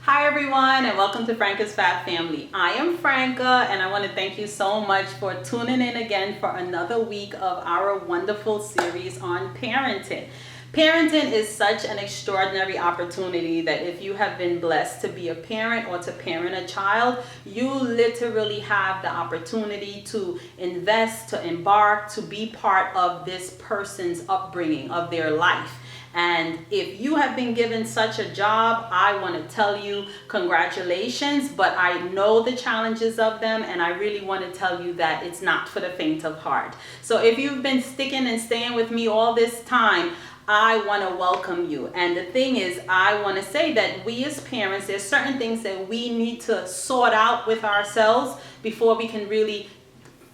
Hi everyone, and welcome to Franka's Fab Family. I am Franka, and I want to thank you so much for tuning in again for another week of our wonderful series on parenting. Parenting is such an extraordinary opportunity that if you have been blessed to be a parent or to parent a child, you literally have the opportunity to invest, to embark, to be part of this person's upbringing, of their life. And if you have been given such a job, I want to tell you congratulations, but I know the challenges of them, and I really want to tell you that it's not for the faint of heart. So if you've been sticking and staying with me all this time, I want to welcome you. And the thing is, I want to say that we as parents, there's certain things that we need to sort out with ourselves before we can really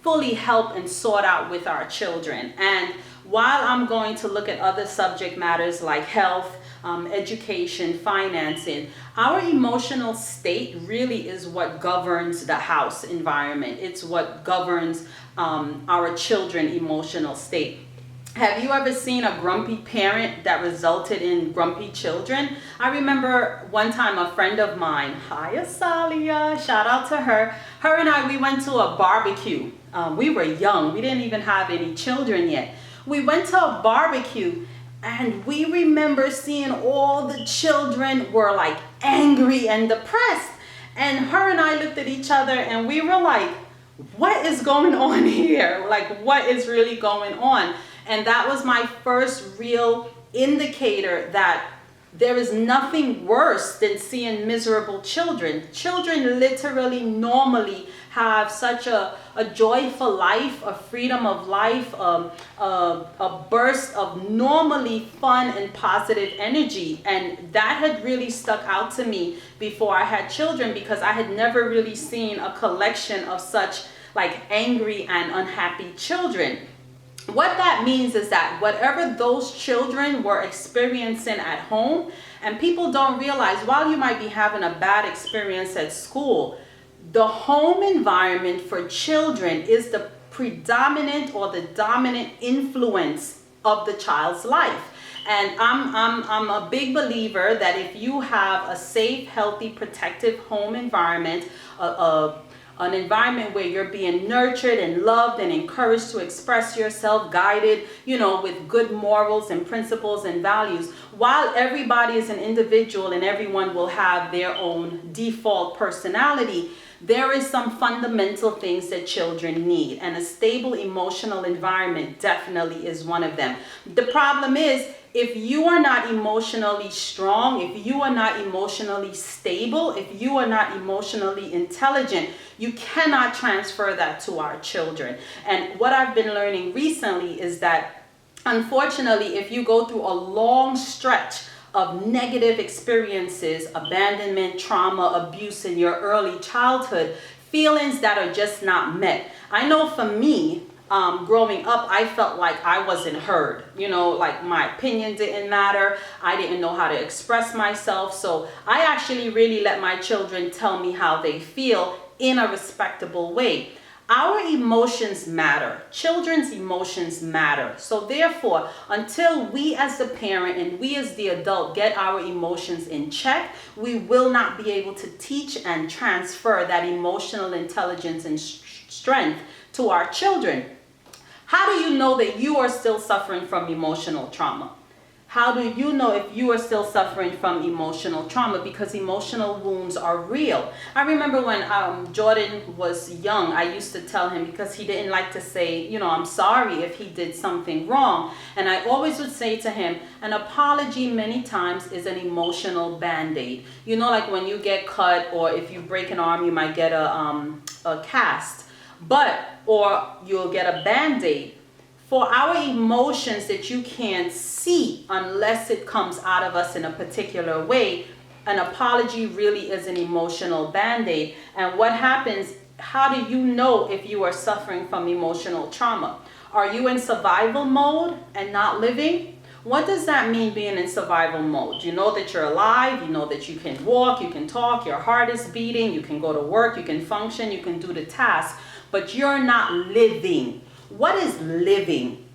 fully help and sort out with our children. And while I'm going to look at other subject matters like health, education, financing, our emotional state really is what governs the house environment. It's what governs our children's emotional state. Have you ever seen a grumpy parent that resulted in grumpy children? I remember one time a friend of mine, hi Asalia, shout out to her. Her and I, we went to a barbecue. We were young. We didn't even have any children yet. We went to a barbecue and we remember seeing all the children were like angry and depressed. And her and I looked at each other and we were like, what is going on here? Like, what is really going on? And that was my first real indicator that there is nothing worse than seeing miserable children. Children literally normally have such a joyful life, a freedom of life, a burst of normally fun and positive energy. And that had really stuck out to me before I had children, because I had never really seen a collection of such like angry and unhappy children. What that means is that whatever those children were experiencing at home, and people don't realize, while you might be having a bad experience at school, the home environment for children is the predominant or the dominant influence of the child's life. And I'm a big believer that if you have a safe, healthy, protective home environment, an environment where you're being nurtured and loved and encouraged to express yourself, guided, with good morals and principles and values, while everybody is an individual and everyone will have their own default personality, there is some fundamental things that children need, and a stable emotional environment definitely is one of them. The problem is, if you are not emotionally strong, if you are not emotionally stable, if you are not emotionally intelligent, you cannot transfer that to our children. And what I've been learning recently is that, unfortunately, if you go through a long stretch of negative experiences, abandonment, trauma, abuse in your early childhood, feelings that are just not met. I know for me, growing up, I felt like I wasn't heard. Like my opinion didn't matter. I didn't know how to express myself. So I actually really let my children tell me how they feel in a respectable way. Our emotions matter. Children's emotions matter. So therefore, until we as the parent and we as the adult get our emotions in check, we will not be able to teach and transfer that emotional intelligence and strength to our children. How do you know that you are still suffering from emotional trauma? How do you know if you are still suffering from emotional trauma? Because emotional wounds are real. I remember when Jordan was young, I used to tell him, because he didn't like to say, I'm sorry if he did something wrong. And I always would say to him, an apology many times is an emotional band-aid. Like when you get cut, or if you break an arm, you might get a cast. Or you'll get a band-aid. For our emotions that you can't see unless it comes out of us in a particular way, an apology really is an emotional band-aid. And what happens, how do you know if you are suffering from emotional trauma? Are you in survival mode and not living? What does that mean, being in survival mode? You know that you're alive, you know that you can walk, you can talk, your heart is beating, you can go to work, you can function, you can do the task, but you're not living. What is living?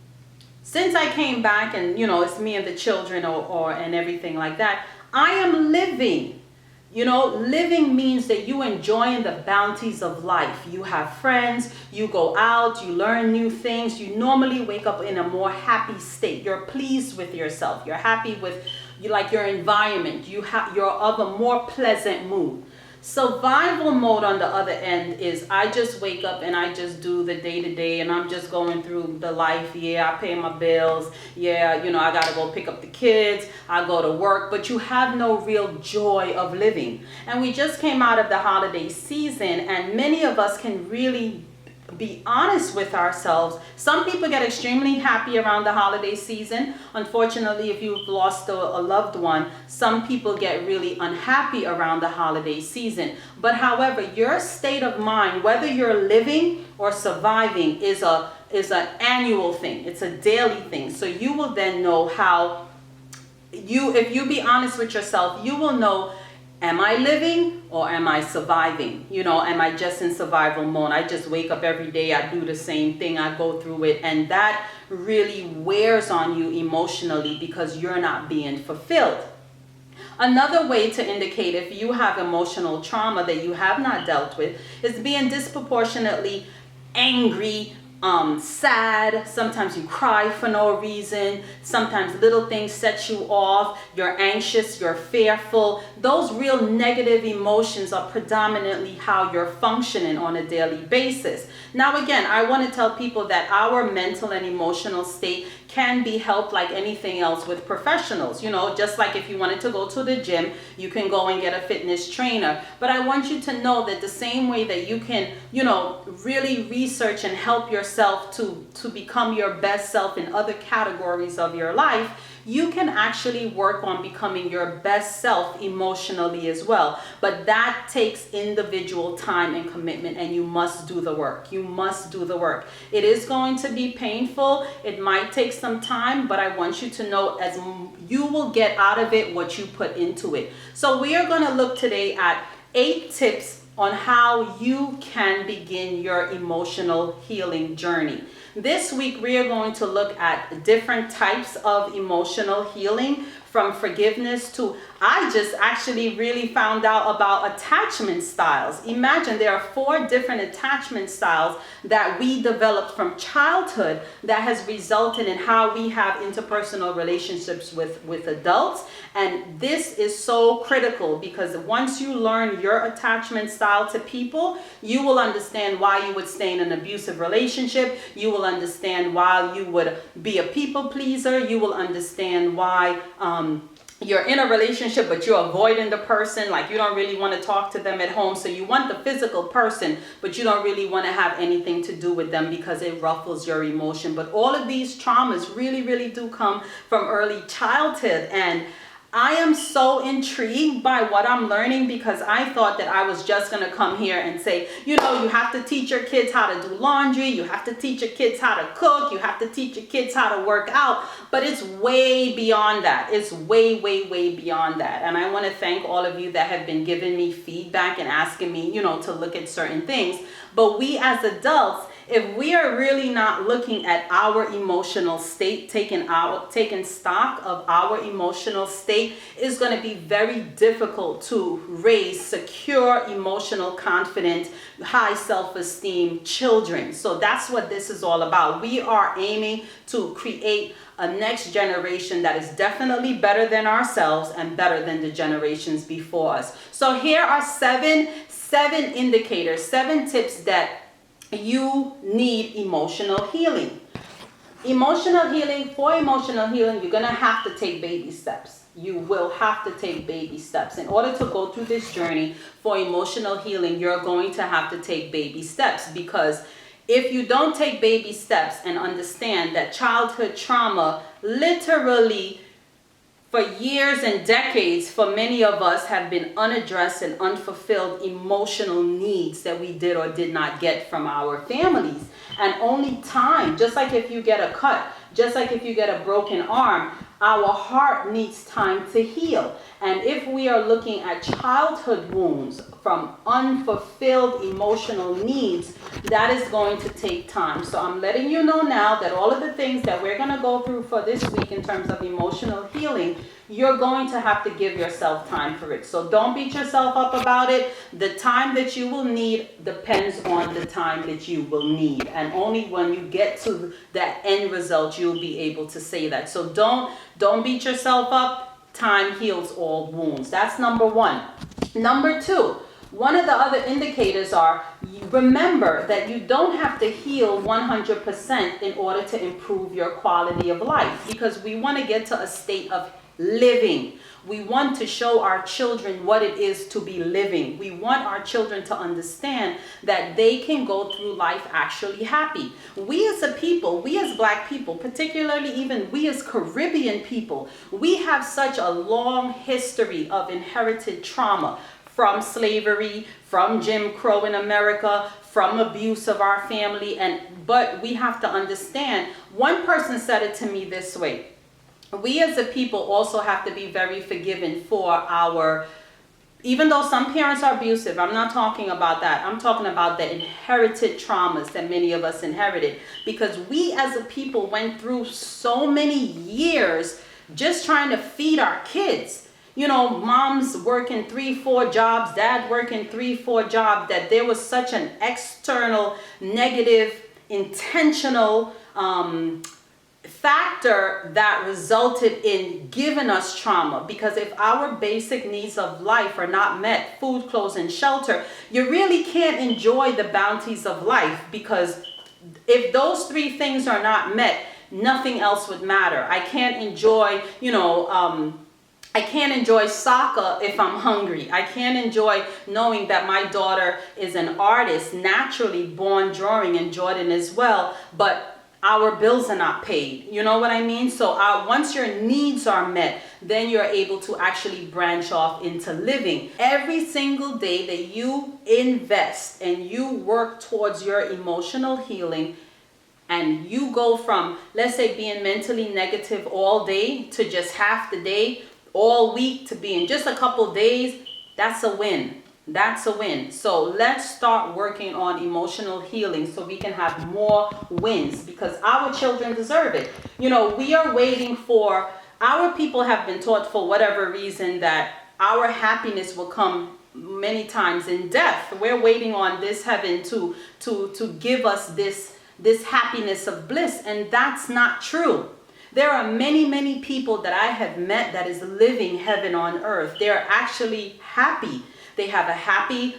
Since I came back and, it's me and the children and everything like that, I am living. You know, living means that you enjoying the bounties of life. You have friends, you go out, you learn new things. You normally wake up in a more happy state. You're pleased with yourself. You're happy with your environment. You're of a more pleasant mood. Survival mode on the other end is I just wake up and I just do the day to day, and I'm just going through the life. Yeah, I pay my bills. Yeah, you know, I gotta go pick up the kids. I go to work, but you have no real joy of living. And we just came out of the holiday season, and many of us can really be honest with ourselves. Some people get extremely happy around the holiday season. Unfortunately, if you've lost a loved one, some people get really unhappy around the holiday season. But however, your state of mind, whether you're living or surviving, is an annual thing. It's a daily thing. So you will then know how if you be honest with yourself, you will know, am I living or am I surviving? You know, am I just in survival mode? I just wake up every day, I do the same thing, I go through it, and that really wears on you emotionally because you're not being fulfilled. Another way to indicate if you have emotional trauma that you have not dealt with is being disproportionately angry, sad. Sometimes you cry for no reason. Sometimes little things set you off. You're anxious, you're fearful. Those real negative emotions are predominantly how you're functioning on a daily basis. Now again, I want to tell people that our mental and emotional state can be helped like anything else with professionals. You know, just like if you wanted to go to the gym, you can go and get a fitness trainer. But I want you to know that the same way that you can, you know, really research and help yourself to become your best self in other categories of your life, you can actually work on becoming your best self emotionally as well. But that takes individual time and commitment, and you must do the work. You must do the work. It is going to be painful. It might take some time, but I want you to know as you will get out of it what you put into it. So we are going to look today at 8 tips on how you can begin your emotional healing journey. This week, we are going to look at different types of emotional healing, from forgiveness to, I just actually really found out about attachment styles. Imagine there are 4 different attachment styles that we developed from childhood that has resulted in how we have interpersonal relationships with adults. And this is so critical because once you learn your attachment style to people, you will understand why you would stay in an abusive relationship. You will understand why you would be a people pleaser. You will understand why you're in a relationship but you're avoiding the person, like you don't really want to talk to them at home, so you want the physical person but you don't really want to have anything to do with them because it ruffles your emotion. But all of these traumas really do come from early childhood, and I am so intrigued by what I'm learning because I thought that I was just going to come here and say, you know, you have to teach your kids how to do laundry, you have to teach your kids how to cook, you have to teach your kids how to work out, but it's way beyond that. It's way beyond that. And I want to thank all of you that have been giving me feedback and asking me, you know, to look at certain things. But we as adults, if we are really not looking at our emotional state, taking stock of our emotional state, is going to be very difficult to raise secure, emotional, confident, high self-esteem children. So that's what this is all about. We are aiming to create a next generation that is definitely better than ourselves and better than the generations before us. So here are seven indicators, 7 tips that you need emotional healing. For emotional healing, you're going to have to take baby steps. You will have to take baby steps. In order to go through this journey for emotional healing, you're going to have to take baby steps, because if you don't take baby steps and understand that childhood trauma literally for years and decades, for many of us, have been unaddressed and unfulfilled emotional needs that we did or did not get from our families. And only time, just like if you get a cut, just like if you get a broken arm, our heart needs time to heal. And if we are looking at childhood wounds from unfulfilled emotional needs, that is going to take time. So I'm letting you know now that all of the things that we're going to go through for this week in terms of emotional healing, you're going to have to give yourself time for it. So don't beat yourself up about it. The time that you will need depends on the time that you will need. And only when you get to that end result, you'll be able to say that. So don't beat yourself up. Time heals all wounds. That's number one. Number two, one of the other indicators are, remember that you don't have to heal 100% in order to improve your quality of life, because we want to get to a state of living. We want to show our children what it is to be living. We want our children to understand that they can go through life actually happy. We as a people, we as Black people, particularly even we as Caribbean people, we have such a long history of inherited trauma. From slavery, from Jim Crow in America, from abuse of our family. But we have to understand, one person said it to me this way: we as a people also have to be very forgiving for our, even though some parents are abusive, I'm not talking about that. I'm talking about the inherited traumas that many of us inherited, because we as a people went through so many years just trying to feed our kids. You know, moms working 3-4 jobs, dad working 3-4 jobs, that there was such an external, negative, intentional factor that resulted in giving us trauma. Because if our basic needs of life are not met, food, clothes, and shelter, you really can't enjoy the bounties of life, because if those three things are not met, nothing else would matter. I can't enjoy, I can't enjoy soccer if I'm hungry. I can't enjoy knowing that my daughter is an artist, naturally born drawing, and Jordan as well, but our bills are not paid. You know what I mean? So once your needs are met, then you're able to actually branch off into living. Every single day that you invest and you work towards your emotional healing, and you go from, let's say, being mentally negative all day to just half the day, all week to being just a couple days, that's a win. That's a win. So let's start working on emotional healing so we can have more wins, because our children deserve it. You know, we are waiting for, our people have been taught for whatever reason that our happiness will come many times in death. We're waiting on this heaven to give us this happiness of bliss, and that's not true. There are many, many people that I have met that is living heaven on earth. They're actually happy. They have a happy,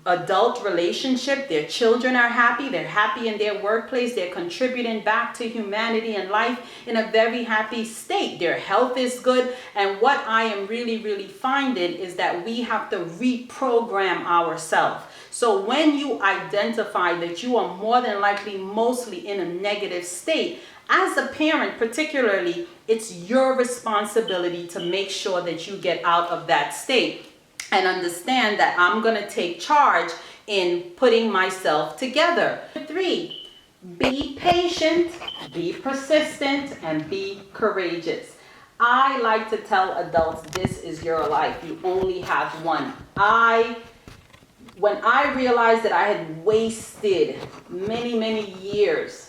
adult relationship. Their children are happy. They're happy in their workplace. They're contributing back to humanity and life in a very happy state. Their health is good. And what I am really, really finding is that we have to reprogram ourselves. So when you identify that you are more than likely mostly in a negative state, as a parent particularly, it's your responsibility to make sure that you get out of that state and understand that I'm going to take charge in putting myself together. 3, be patient, be persistent, and be courageous. I like to tell adults, this is your life. You only have one. When I realized that I had wasted many years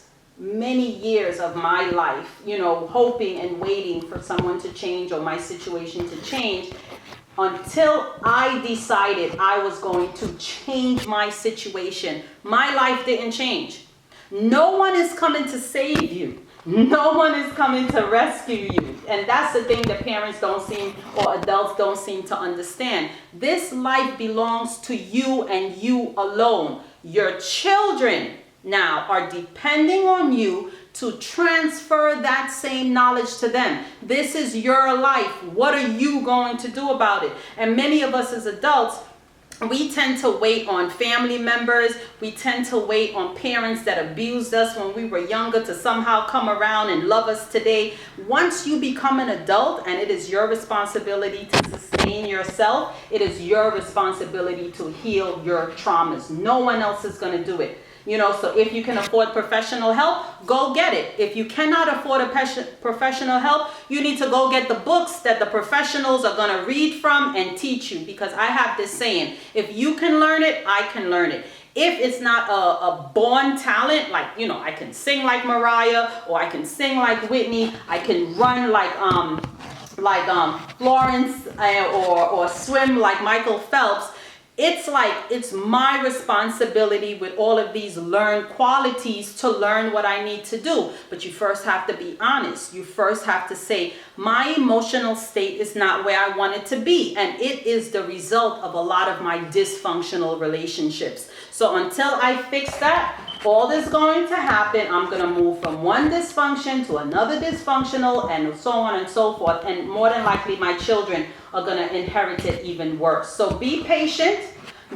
of my life, hoping and waiting for someone to change or my situation to change, until I decided I was going to change my situation, my life didn't change. No one is coming to save you. No one is coming to rescue you. And that's the thing that parents don't seem, or adults don't seem to understand. This life belongs to you and you alone. Your children now are depending on you to transfer that same knowledge to them. This is your life. What are you going to do about it? And many of us as adults, we tend to wait on family members. We tend to wait on parents that abused us when we were younger to somehow come around and love us today. Once you become an adult and it is your responsibility to sustain yourself, it is your responsibility to heal your traumas. No one else is going to do it. So if you can afford professional help, go get it. If you cannot afford professional help, you need to go get the books that the professionals are going to read from and teach you. Because I have this saying, if you can learn it, I can learn it. If it's not a born talent, like, I can sing like Mariah, or I can sing like Whitney, I can run like like Florence or swim like Michael Phelps, it's like it's my responsibility with all of these learned qualities to learn what I need to do. But you first have to be honest. You first have to say, my emotional state is not where I want it to be. And it is the result of a lot of my dysfunctional relationships. So until I fix that, all that's going to happen, I'm going to move from one dysfunction to another dysfunctional and so on and so forth. And more than likely, my children are going to inherit it even worse. So be patient.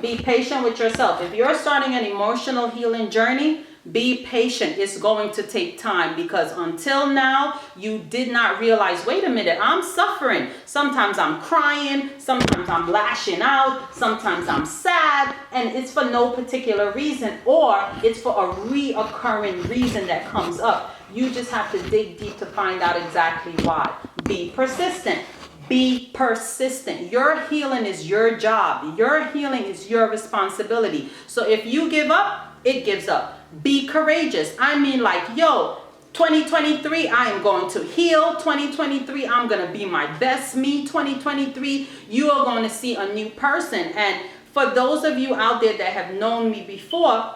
Be patient with yourself. If you're starting an emotional healing journey, be patient. It's going to take time, because until now, you did not realize, wait a minute, I'm suffering. Sometimes I'm crying. Sometimes I'm lashing out. Sometimes I'm sad. And it's for no particular reason, or it's for a reoccurring reason that comes up. You just have to dig deep to find out exactly why. Be persistent. Be persistent. Your healing is your job. Your healing is your responsibility. So if you give up, it gives up. Be courageous. I mean, like, 2023, I am going to heal. 2023, I'm going to be my best me. 2023, you are going to see a new person. And for those of you out there that have known me before,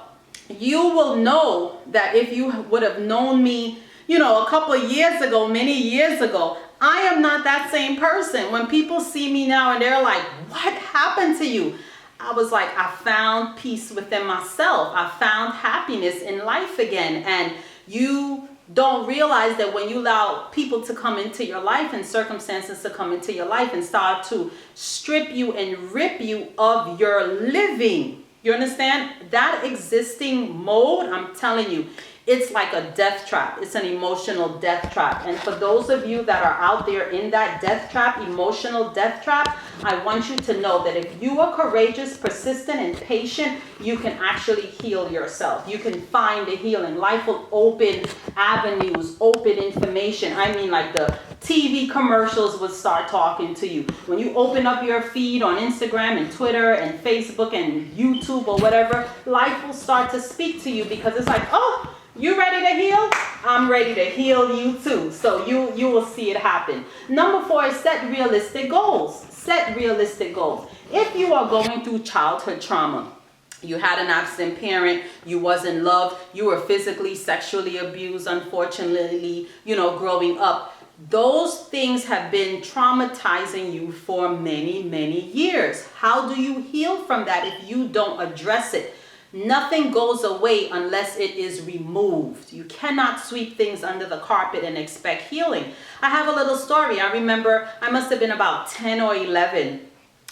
you will know that if you would have known me, a couple of years ago, many years ago, I am not that same person. When people see me now and they're like, what happened to you? I was like, I found peace within myself. I found happiness in life again. And you don't realize that when you allow people to come into your life and circumstances to come into your life and start to strip you and rip you of your living, you understand? That existing mode, I'm telling you, it's like a death trap. It's an emotional death trap. And for those of you that are out there in that death trap, emotional death trap, I want you to know that if you are courageous, persistent, and patient, you can actually heal yourself. You can find the healing. Life will open avenues, open information. I mean, like the TV commercials would start talking to you. When you open up your feed on Instagram and Twitter and Facebook and YouTube or whatever, life will start to speak to you, because it's like, oh, you ready to heal? I'm ready to heal you too. So you will see it happen. Number 4 is set realistic goals. Set realistic goals. If you are going through childhood trauma, you had an absent parent, you wasn't loved, you were physically, sexually abused, unfortunately, growing up, those things have been traumatizing you for many, many years. How do you heal from that if you don't address it? Nothing goes away unless it is removed. You cannot sweep things under the carpet and expect healing. I have a little story. I remember I must have been about 10 or 11,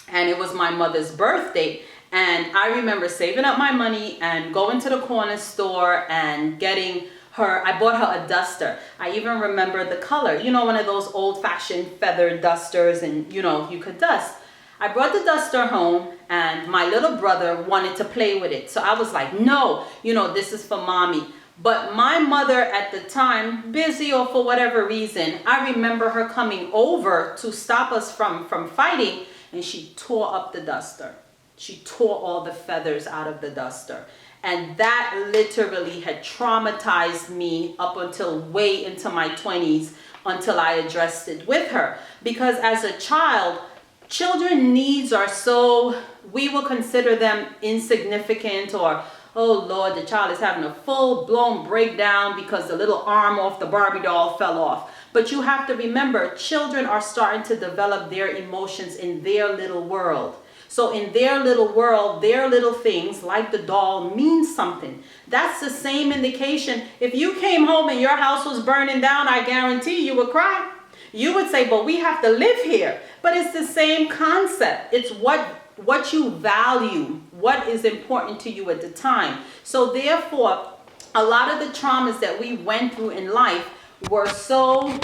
and it was my mother's birthday. And I remember saving up my money and going to the corner store and getting her, I bought her a duster. I even remember the color, one of those old-fashioned feather dusters, and you could dust. I brought the duster home, and my little brother wanted to play with it. So I was like, no, this is for mommy. But my mother at the time, busy or for whatever reason, I remember her coming over to stop us from fighting, and she tore up the duster. She tore all the feathers out of the duster. And that literally had traumatized me up until way into my 20s, until I addressed it with her. Because as a child, children's needs are so, we will consider them insignificant, or, oh Lord, the child is having a full-blown breakdown because the little arm off the Barbie doll fell off. But you have to remember, children are starting to develop their emotions in their little world. So in their little world, their little things, like the doll, mean something. That's the same indication. If you came home and your house was burning down, I guarantee you would cry. You would say, but we have to live here. But it's the same concept. It's what you value, what is important to you at the time. So therefore, a lot of the traumas that we went through in life were so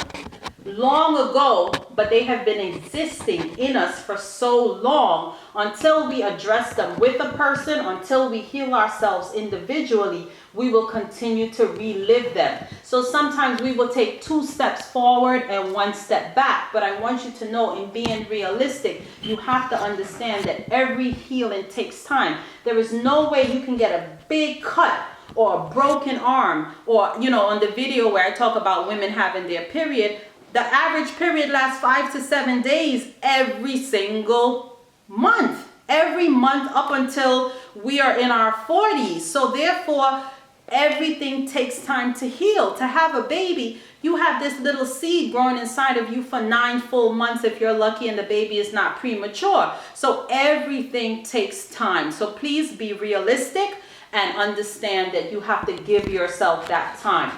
long ago, but they have been existing in us for so long. Until we address them with a person, until we heal ourselves individually, we will continue to relive them. So sometimes we will take 2 steps forward and 1 step back. But I want you to know, in being realistic, you have to understand that every healing takes time. There is no way you can get a big cut or a broken arm, or on the video where I talk about women having their period, The average period lasts 5 to 7 days every single month. Every month up until we are in our 40s. So therefore, everything takes time to heal. To have a baby, you have this little seed growing inside of you for 9 full months if you're lucky and the baby is not premature. So everything takes time. So please be realistic and understand that you have to give yourself that time.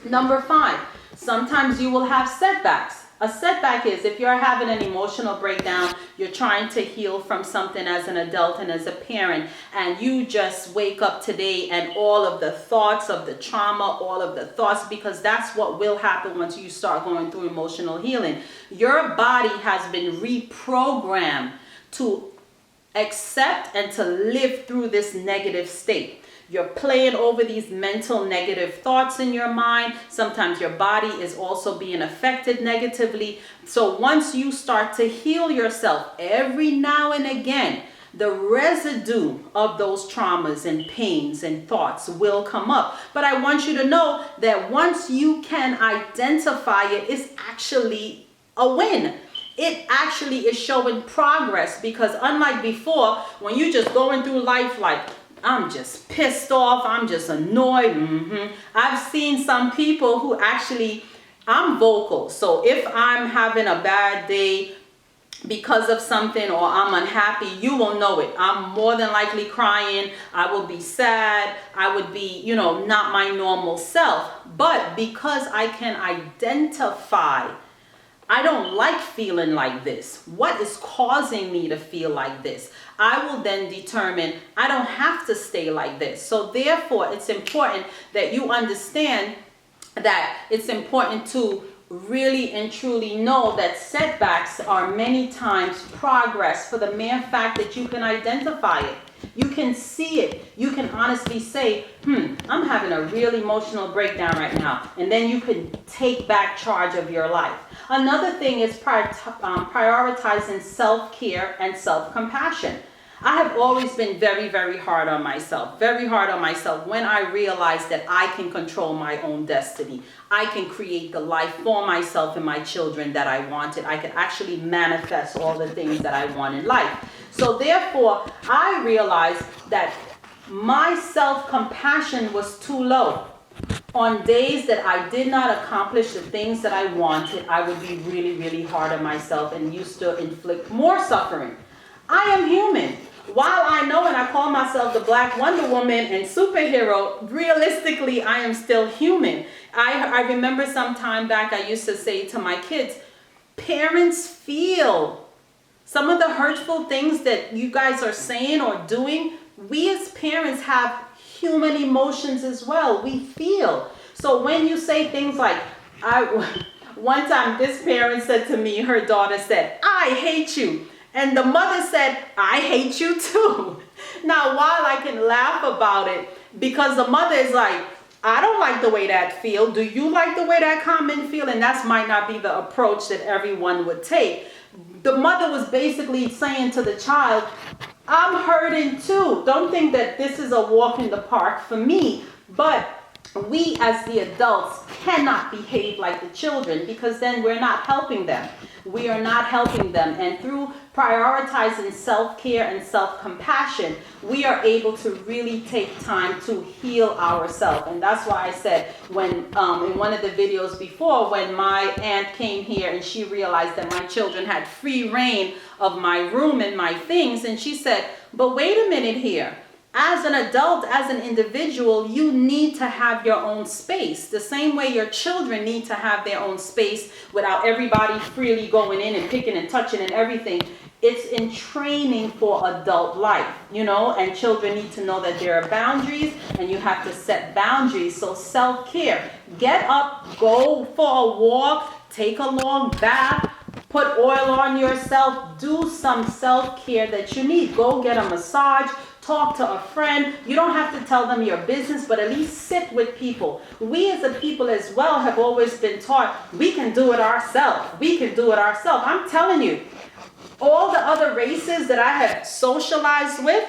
Number 5, sometimes you will have setbacks. A setback is if you're having an emotional breakdown, you're trying to heal from something as an adult and as a parent, and you just wake up today and all of the thoughts of the trauma, all of the thoughts, because that's what will happen once you start going through emotional healing. Your body has been reprogrammed to accept and to live through this negative state. You're playing over these mental negative thoughts in your mind. Sometimes your body is also being affected negatively. So once you start to heal yourself, every now and again, the residue of those traumas and pains and thoughts will come up. But I want you to know that once you can identify it, it's actually a win. It actually is showing progress, because unlike before, when you just going through life like, I'm just pissed off, I'm just annoyed. I've seen some people who actually, I'm vocal. So if I'm having a bad day because of something or I'm unhappy, you will know it. I'm more than likely crying. I will be sad. I would be, not my normal self. But because I can identify, I don't like feeling like this. What is causing me to feel like this? I will then determine I don't have to stay like this. So therefore, it's important that you understand that it's important to really and truly know that setbacks are many times progress, for the mere fact that you can identify it. You can see it. You can honestly say, I'm having a real emotional breakdown right now. And then you can take back charge of your life. Another thing is prioritizing self-care and self-compassion. I have always been very, very hard on myself. Very hard on myself when I realized that I can control my own destiny. I can create the life for myself and my children that I wanted. I can actually manifest all the things that I want in life. So therefore, I realized that my self-compassion was too low. On days that I did not accomplish the things that I wanted, I would be really, really hard on myself and used to inflict more suffering. I am human. While I know and I call myself the Black Wonder Woman and superhero, realistically, I am still human. I remember some time back, I used to say to my kids, parents feel some of the hurtful things that you guys are saying or doing. We as parents have human emotions as well. We feel. So when you say things like, one time this parent said to me, her daughter said, I hate you. And the mother said, I hate you too. Now, while I can laugh about it, because the mother is like, I don't like the way that feel. Do you like the way that comment feel? And that might not be the approach that everyone would take. The mother was basically saying to the child, I'm hurting too. Don't think that this is a walk in the park for me. But we as the adults cannot behave like the children, because then we're not helping them. We are not helping them. And through prioritizing self-care and self-compassion, we are able to really take time to heal ourselves. And that's why I said when in one of the videos before, when my aunt came here and she realized that my children had free reign of my room and my things, and she said, but wait a minute here. As an adult, as an individual, you need to have your own space. The same way your children need to have their own space without everybody freely going in and picking and touching and everything. It's in training for adult life, and children need to know that there are boundaries and you have to set boundaries. So self-care, get up, go for a walk, take a long bath, put oil on yourself, do some self-care that you need. Go get a massage. Talk to a friend. You don't have to tell them your business, but at least sit with people. We as a people as well have always been taught we can do it ourselves. We can do it ourselves. I'm telling you, all the other races that I have socialized with,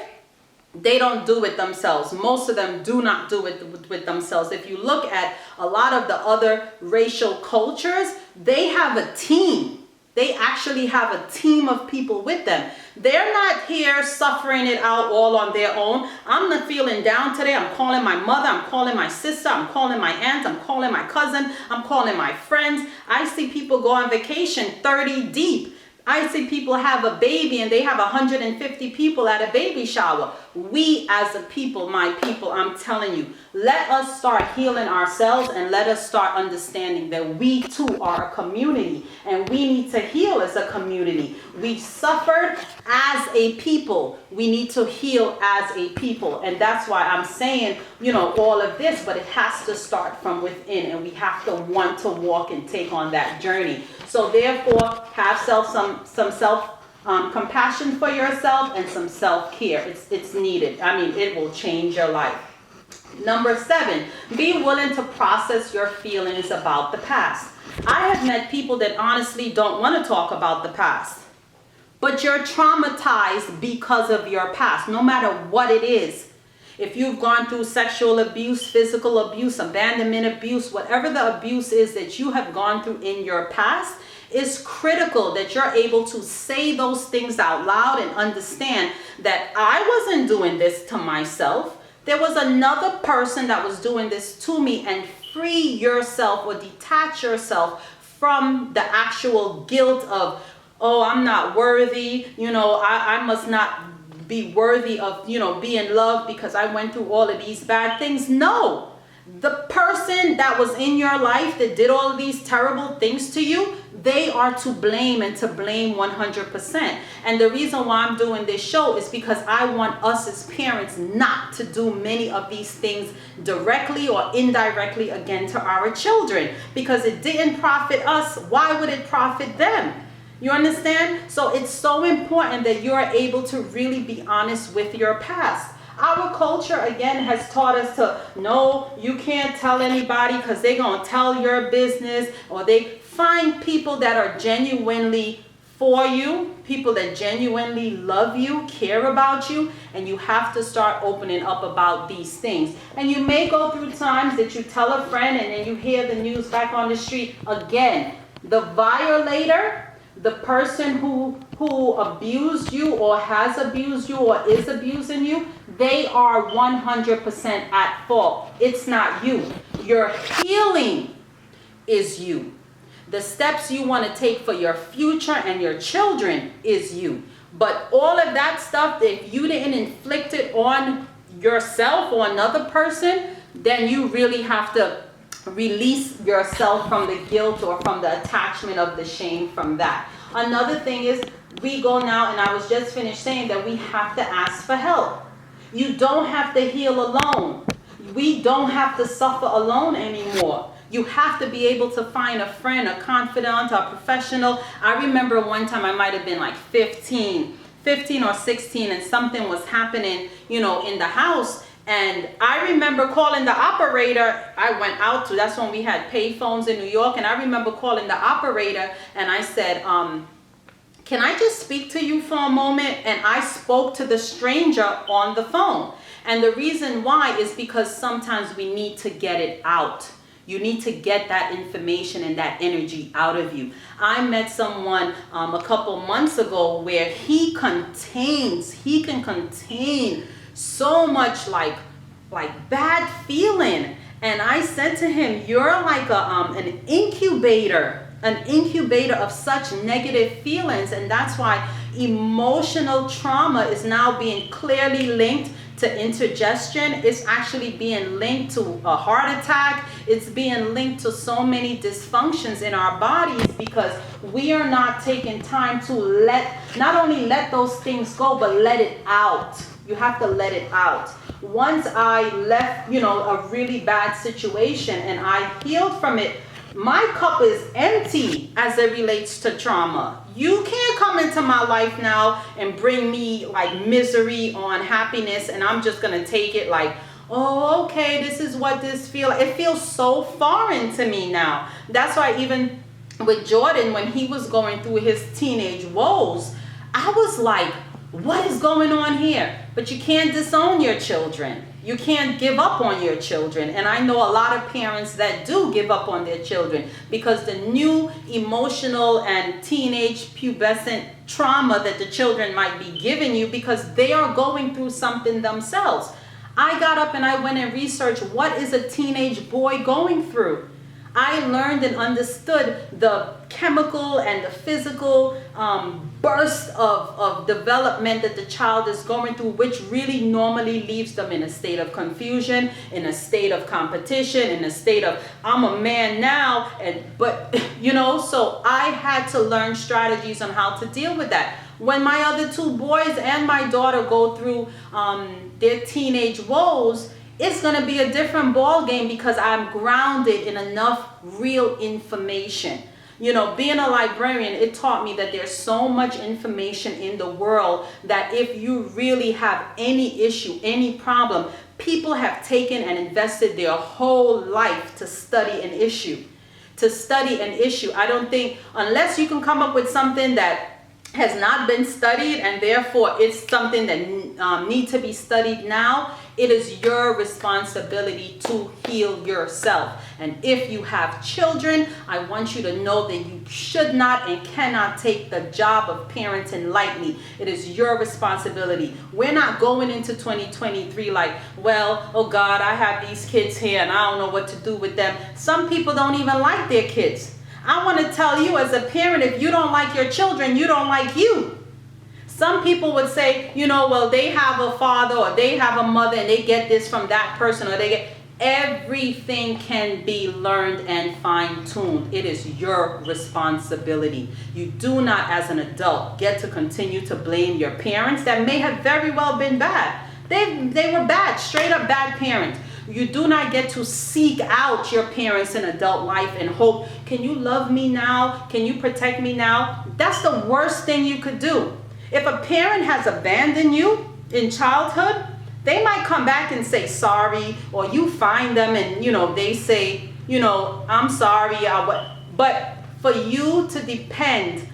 they don't do it themselves. Most of them do not do it with themselves. If you look at a lot of the other racial cultures, they have a team. They actually have a team of people with them. They're not here suffering it out all on their own. I'm not feeling down today. I'm calling my mother. I'm calling my sister. I'm calling my aunt. I'm calling my cousin. I'm calling my friends. I see people go on vacation 30 deep. I see people have a baby and they have 150 people at a baby shower. We as a people, my people, I'm telling you, let us start healing ourselves and let us start understanding that we too are a community and we need to heal as a community. We suffered as a people. We need to heal as a people. And that's why I'm saying, all of this, but it has to start from within and we have to want to walk and take on that journey. So therefore, have some compassion for yourself and some self-care. It's needed. I mean, it will change your life. Number 7, be willing to process your feelings about the past. I have met people that honestly don't want to talk about the past, but you're traumatized because of your past, no matter what it is. If you've gone through sexual abuse, physical abuse, abandonment abuse, whatever the abuse is that you have gone through in your past, it's critical that you're able to say those things out loud and understand that I wasn't doing this to myself. There was another person that was doing this to me, and free yourself or detach yourself from the actual guilt of, oh, I'm not worthy. I must not be worthy of, being loved because I went through all of these bad things. No. The person that was in your life that did all of these terrible things to you, they are to blame and to blame 100%. And the reason why I'm doing this show is because I want us as parents not to do many of these things directly or indirectly again to our children, because it didn't profit us. Why would it profit them? You understand? So it's so important that you're able to really be honest with your past. Our culture, again, has taught us to, no, you can't tell anybody because they're going to tell your business, or they find people that are genuinely for you, people that genuinely love you, care about you, and you have to start opening up about these things. And you may go through times that you tell a friend and then you hear the news back on the street. Again, the violator, the person who abused you or has abused you or is abusing you, they are 100% at fault. It's not you. Your healing is you. The steps you want to take for your future and your children is you. But all of that stuff, if you didn't inflict it on yourself or another person, then you really have to release yourself from the guilt or from the attachment of the shame from that. Another thing is, we go now, and I was just finished saying that we have to ask for help. You don't have to heal alone. We don't have to suffer alone anymore. You have to be able to find a friend, a confidant, a professional. I remember one time I might have been like 15 or 16, and something was happening, in the house. And I remember calling the operator. I went out to, that's when we had pay phones in New York. And I remember calling the operator and I said, can I just speak to you for a moment? And I spoke to the stranger on the phone. And the reason why is because sometimes we need to get it out. You need to get that information and that energy out of you. I met someone a couple months ago where he can contain so much like bad feeling. And I said to him, you're like an incubator of such negative feelings. And that's why emotional trauma is now being clearly linked to indigestion. It's actually being linked to a heart attack. It's being linked to so many dysfunctions in our bodies because we are not taking time to not only let those things go, but let it out. You have to let it out. Once I left, a really bad situation and I healed from it, my cup is empty as it relates to trauma. You can't come into my life now and bring me like misery or unhappiness and I'm just going to take it like, oh, okay, this is what this feels. It feels so foreign to me now. That's why even with Jordan, when he was going through his teenage woes, I was like, what is going on here? But you can't disown your children. You can't give up on your children. And I know a lot of parents that do give up on their children because the new emotional and teenage pubescent trauma that the children might be giving you, because they are going through something themselves. I got up and I went and researched, what is a teenage boy going through? I learned and understood the chemical and the physical burst of development that the child is going through, which really normally leaves them in a state of confusion, in a state of competition, in a state of, I'm a man now, but so I had to learn strategies on how to deal with that. When my other two boys and my daughter go through their teenage woes, it's going to be a different ball game because I'm grounded in enough real information. Being a librarian, it taught me that there's so much information in the world that if you really have any issue, any problem, people have taken and invested their whole life to study an issue. I don't think, unless you can come up with something that has not been studied and therefore it's something that needs to be studied now, it is your responsibility to heal yourself. And if you have children, I want you to know that you should not and cannot take the job of parenting lightly. It is your responsibility. We're not going into 2023 like, well, oh God, I have these kids here and I don't know what to do with them. Some people don't even like their kids. I want to tell you as a parent, if you don't like your children, you don't like you. Some people would say, well, they have a father or they have a mother and they get this from that person, or everything can be learned and fine-tuned. It is your responsibility. You do not, as an adult, get to continue to blame your parents that may have very well been bad. They were bad, straight up bad parents. You do not get to seek out your parents in adult life and hope, can you love me now? Can you protect me now? That's the worst thing you could do. If a parent has abandoned you in childhood, they might come back and say sorry, or you find them and, they say, I'm sorry. But for you to depend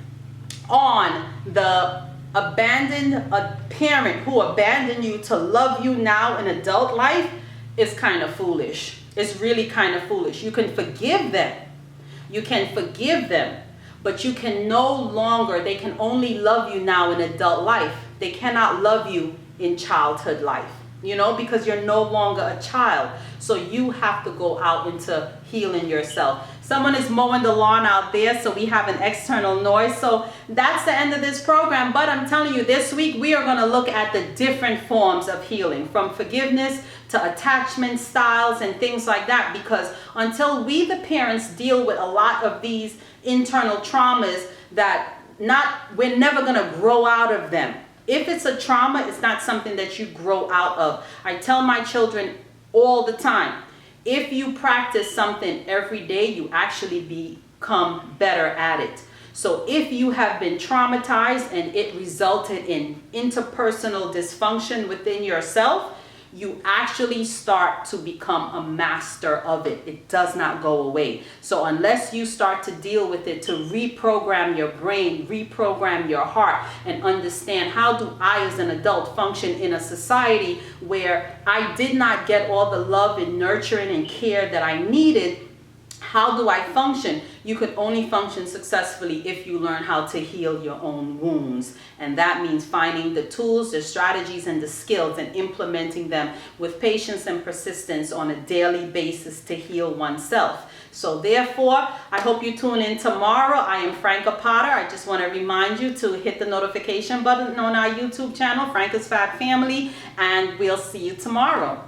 on the abandoned parent who abandoned you to love you now in adult life, is kind of foolish. It's really kind of foolish. You can forgive them. But you can no longer, they can only love you now in adult life. They cannot love you in childhood life, because you're no longer a child. So you have to go out into healing yourself. Someone is mowing the lawn out there, so we have an external noise. So that's the end of this program. But I'm telling you, this week we are going to look at the different forms of healing, from forgiveness to attachment styles and things like that. Because until we, the parents, deal with a lot of these internal traumas, we're never going to grow out of them. If it's a trauma, it's not something that you grow out of. I tell my children all the time, if you practice something every day, you actually become better at it. So if you have been traumatized and it resulted in interpersonal dysfunction within yourself, you actually start to become a master of it. It does not go away. So unless you start to deal with it, to reprogram your brain, reprogram your heart, and understand, how do I as an adult function in a society where I did not get all the love and nurturing and care that I needed? How do I function? You can only function successfully if you learn how to heal your own wounds. And that means finding the tools, the strategies, and the skills and implementing them with patience and persistence on a daily basis to heal oneself. So therefore, I hope you tune in tomorrow. I am Franka Potter. I just want to remind you to hit the notification button on our YouTube channel, Franka's Fat Family, and we'll see you tomorrow.